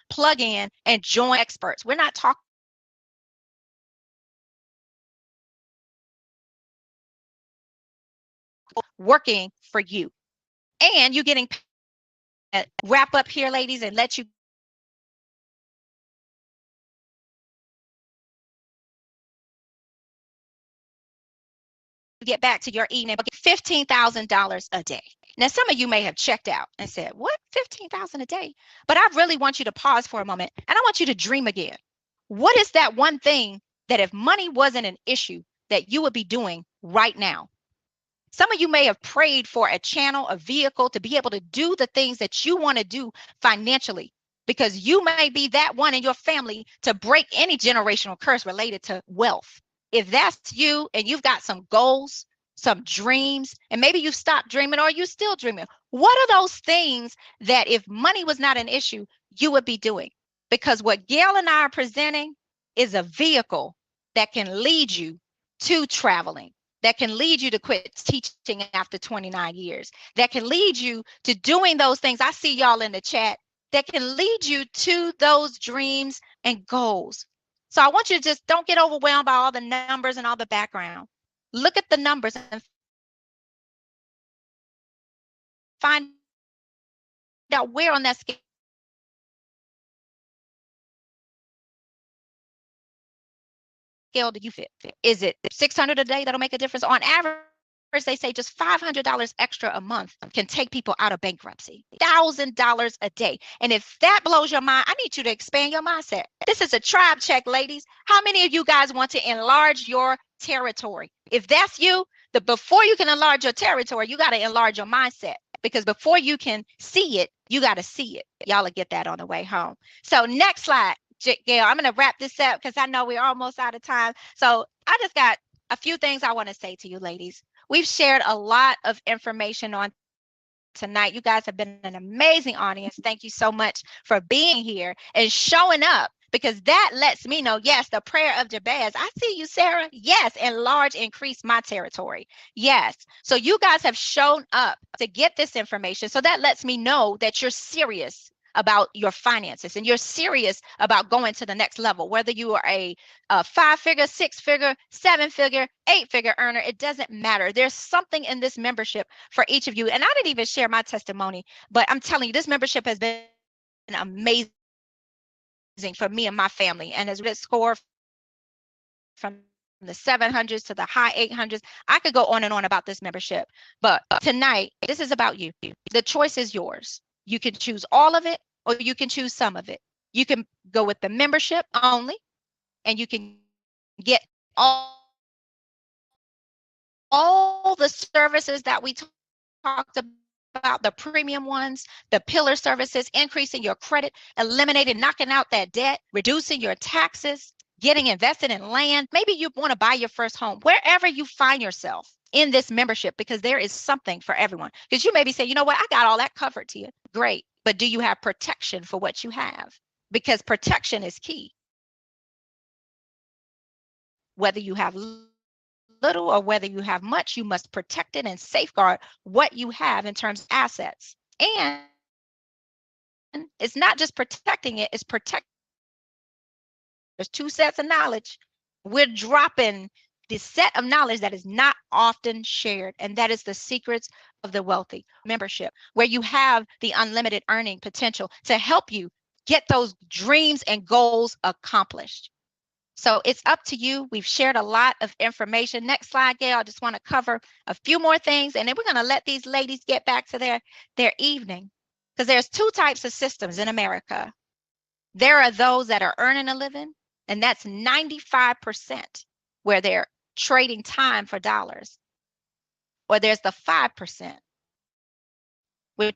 plug in and join experts. We're not talking working for you. And you're getting wrap up here, ladies, and let you get back to your evening, $15,000 a day. Now, some of you may have checked out and said, what, 15,000 a day? But I really want you to pause for a moment and I want you to dream again. What is that one thing that if money wasn't an issue that you would be doing right now? Some of you may have prayed for a channel, a vehicle to be able to do the things that you want to do financially, because you may be that one in your family to break any generational curse related to wealth. If that's you and you've got some goals, some dreams, and maybe you've stopped dreaming or you're still dreaming, what are those things that if money was not an issue, you would be doing? Because what Gayle and I are presenting is a vehicle that can lead you to traveling, that can lead you to quit teaching after 29 years, that can lead you to doing those things. I see y'all in the chat, that can lead you to those dreams and goals. So I want you to just don't get overwhelmed by all the numbers and all the background. Look at the numbers and find out where on that scale do you fit? Is it 600 a day that'll make a difference? On average, they say just $500 extra a month can take people out of bankruptcy. $1,000 a day. And if that blows your mind, I need you to expand your mindset. This is a tribe check, ladies. How many of you guys want to enlarge your territory? If that's you, before you can enlarge your territory, you got to enlarge your mindset. Because before you can see it, you got to see it. Y'all will get that on the way home. So next slide, Gayle. I'm going to wrap this up because I know we're almost out of time. So I just got a few things I want to say to you, ladies. We've shared a lot of information on tonight. You guys have been an amazing audience. Thank you so much for being here and showing up, because that lets me know, yes, the prayer of Jabez. I see you, Sarah. Yes, enlarge, increase my territory. Yes. So you guys have shown up to get this information. So that lets me know that you're serious about your finances and you're serious about going to the next level, whether you are a 5-figure, 6-figure, 7-figure, 8-figure earner, it doesn't matter. There's something in this membership for each of you. And I didn't even share my testimony, but I'm telling you, this membership has been amazing for me and my family, and has scored from the 700s to the high 800s. I could go on and on about this membership, but tonight, this is about you. The choice is yours. You can choose all of it or you can choose some of it. You can go with the membership only and you can get all the services that we talked about, the premium ones, the pillar services, increasing your credit, eliminating, knocking out that debt, reducing your taxes, getting invested in land. Maybe you want to buy your first home, wherever you find yourself in this membership, because there is something for everyone. Because you maybe say, you know what, I got all that covered to you. Great. But do you have protection for what you have? Because protection is key. Whether you have little or whether you have much, you must protect it and safeguard what you have in terms of assets. And it's not just protecting it, it's protecting. There's two sets of knowledge. We're dropping the set of knowledge that is not often shared, and that is the secrets of the wealthy membership, where you have the unlimited earning potential to help you get those dreams and goals accomplished. So it's up to you. We've shared a lot of information. Next slide, Gayle. I just want to cover a few more things, and then we're going to let these ladies get back to their evening, because there's two types of systems in America. There are those that are earning a living, And that's 95% where they're trading time for dollars. Or there's the 5%, which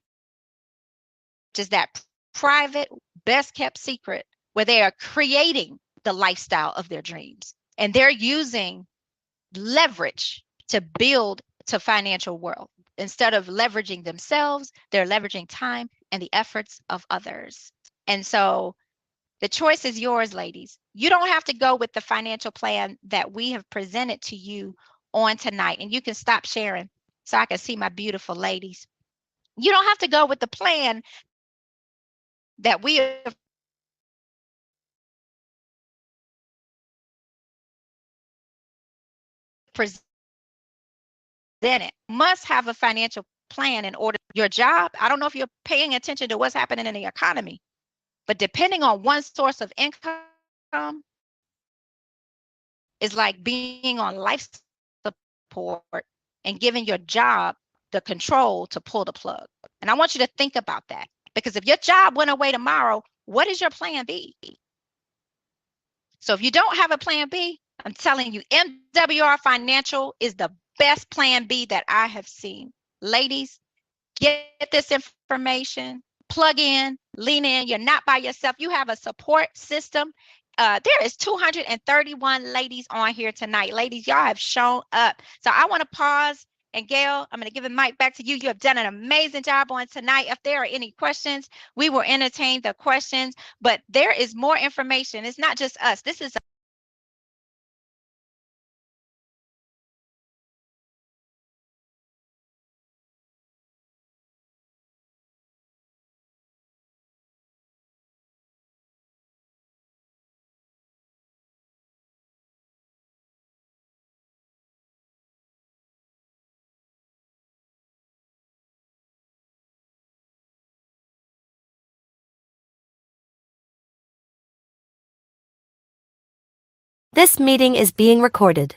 is that private, best kept secret where they are creating the lifestyle of their dreams. And they're using leverage to build to financial wealth. Instead of leveraging themselves, they're leveraging time and the efforts of others. And so the choice is yours, ladies. You don't have to go with the financial plan that we have presented to you on tonight. And you can stop sharing so I can see my beautiful ladies. You don't have to go with the plan that we have presented. Must have a financial plan in order your job. I don't know if you're paying attention to what's happening in the economy, but depending on one source of income is like being on life support and giving your job the control to pull the plug. And I want you to think about that, because if your job went away tomorrow, what is your plan B? So if you don't have a plan B, I'm telling you, MWR Financial is the best plan B that I have seen. Ladies, get this information, plug in, lean in. You're not by yourself. You have a support system. There is 231 ladies on here tonight. Ladies, y'all have shown up. So I want to pause. And Gayle, I'm going to give the mic back to you. You have done an amazing job on tonight. If there are any questions, we will entertain the questions. But there is more information. It's not just us. This is This meeting is being recorded.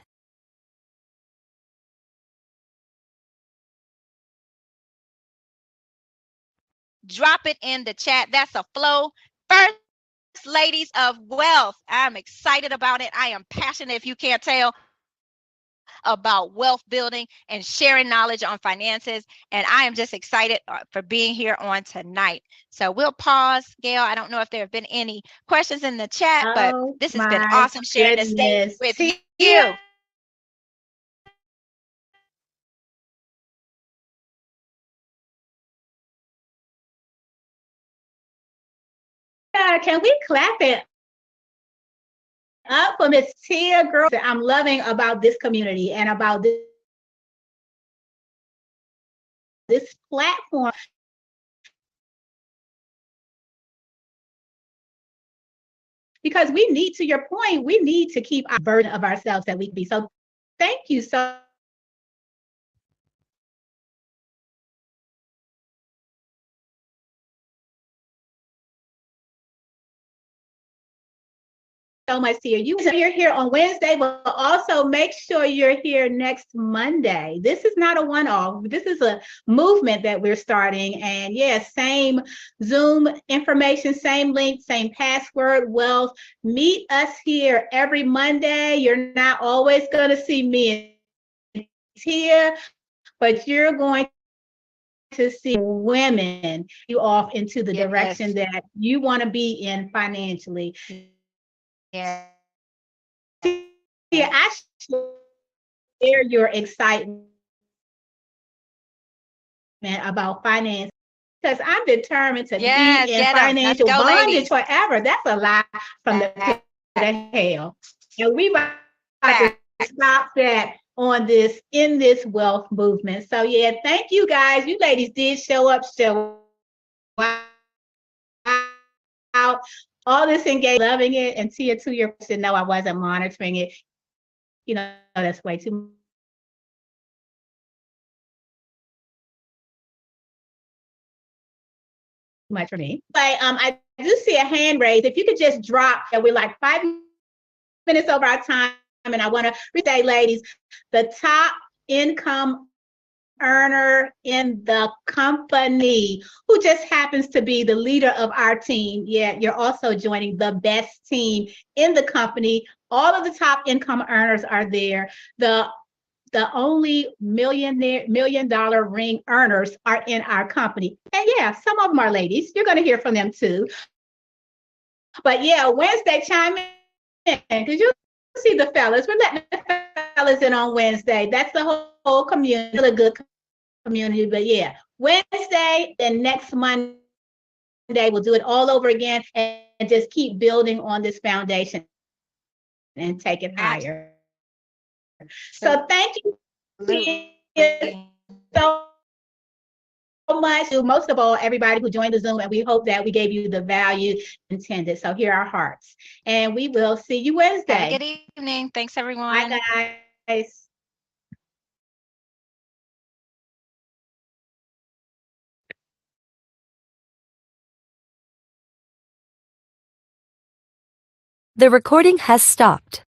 drop it in the chat. That's a flow. First ladies of wealth. I'm excited about it. I am passionate, if you can't tell, about wealth building and sharing knowledge on finances. And I am just excited for being here on tonight. So we'll pause. Gayle, I don't know if there have been any questions in the chat, but this has been awesome sharing the stage with you. Can we clap it up for Miss Tia, girl? I'm loving about this community and about this platform. Because we need, to your point, we need to keep our burden of ourselves that we can be. So thank you so much, Tia. You're here on Wednesday, but also make sure you're here next Monday. This is not a one-off. This is a movement that we're starting. And yes, same Zoom information, same link, same password, wealth. Meet us here every Monday. You're not always going to see me and Tia, but you're going to see women you off into the direction that you want to be in financially. Yeah, I share your excitement about finance because I'm determined to be in financial bondage forever. That's a lie from the pit of hell. And we about to stop that on this, in this wealth movement. So yeah, thank you guys. You ladies did show up, show out. All this engaged, loving it, and Tia, to your question, no, I wasn't monitoring it. You know, that's way too much for me. But I do see a hand raised. If you could just drop, that we're like 5 minutes over our time, and I want to say, ladies, the top income earner in the company who just happens to be the leader of our team. Yeah, you're also joining the best team in the company. All of the top income earners are there. The only million dollar ring earners are in our company. And yeah, some of them are ladies. You're going to hear from them too. But yeah, Wednesday, chime in because you see the fellas. We're letting the fellas in on Wednesday. That's the whole community, a good community. But yeah, Wednesday, then next Monday, we'll do it all over again and just keep building on this foundation and take it higher. So thank you so much to most of all everybody who joined the Zoom, and we hope that we gave you the value intended. So here are our hearts, and we will see you Wednesday. Have a good evening. Thanks, everyone. Bye, guys. The recording has stopped.